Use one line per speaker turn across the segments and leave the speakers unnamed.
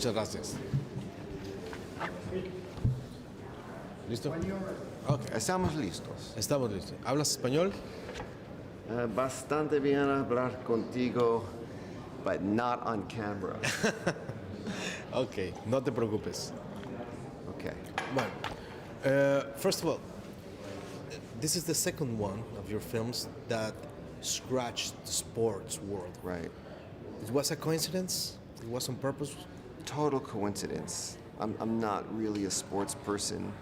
Muchas gracias. ¿Listo? Okay.
Estamos listos.
Estamos listos. ¿Hablas español?
Bastante bien hablar contigo, but not on camera.
Ok, no te preocupes.
Okay.
Bueno, first of all, this is the second one of your films that scratched the sports world.
Right.
It was a coincidence? It was on purpose?
Total coincidence. I'm not really a sports person.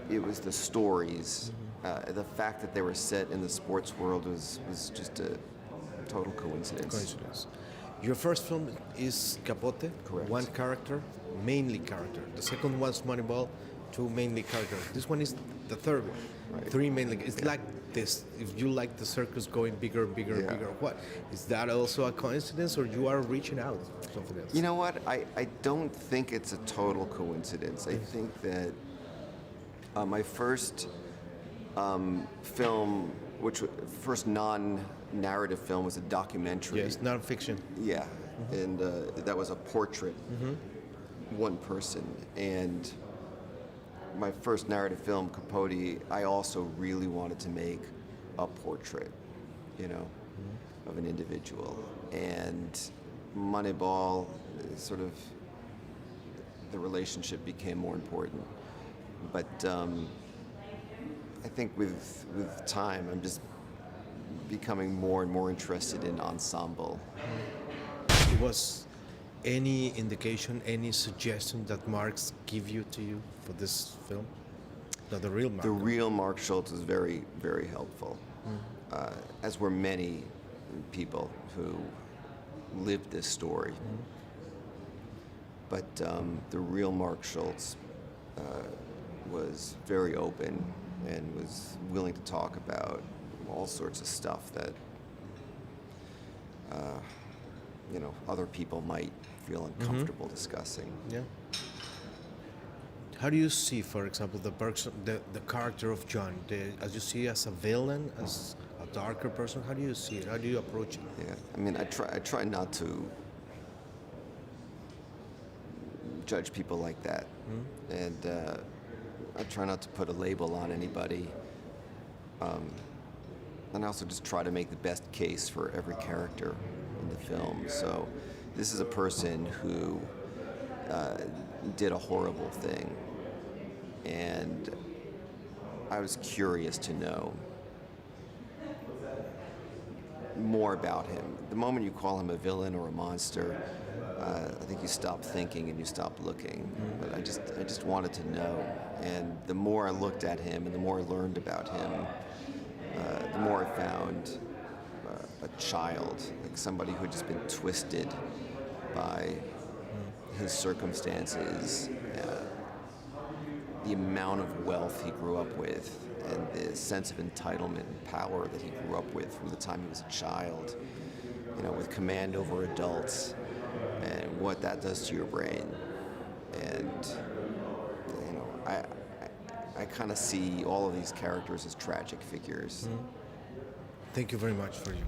It was the stories. The fact that they were set in the sports world was just a total coincidence.
Coincidence. Your first film is Capote.
Correct.
One character, mainly character. The second one's Moneyball, two mainly characters. This one is the third one.
Right.
Three mainly. It's like this. If you like the circus going bigger and bigger and bigger, what? Is that also a coincidence, or you are reaching out? Something else?
You know what? I don't think it's a total coincidence. I think that my first film, first non-narrative film, was a documentary.
Yes, nonfiction.
Yeah, and that was a portrait, one person. And my first narrative film, Capote, I also really wanted to make a portrait, of an individual. And Moneyball, sort of, the relationship became more important. But I think with time, I'm just becoming more and more interested in ensemble.
Was any indication, any suggestion that Marx give to you for this film? No, the real Marx.
The real Mark Schultz is very, very helpful, as were many people who lived this story. But the real Mark Schultz was very open and was willing to talk about all sorts of stuff that other people might feel uncomfortable discussing.
Yeah. How do you see, for example, the character of John? As you see as a villain, as a darker person? How do you see it? How do you approach it?
Yeah, I mean, I try not to judge people like that, and I try not to put a label on anybody. And I also just try to make the best case for every character in the film. So this is a person who did a horrible thing, and I was curious to know more about him. The moment you call him a villain or a monster, I think you stop thinking and you stop looking. But I just wanted to know, and the more I looked at him and the more I learned about him, the more I found a child, like somebody who had just been twisted by his circumstances, the amount of wealth he grew up with, and the sense of entitlement and power that he grew up with from the time he was a child, with command over adults, and what that does to your brain. And I kind of see all of these characters as tragic figures.
Thank you very much for you.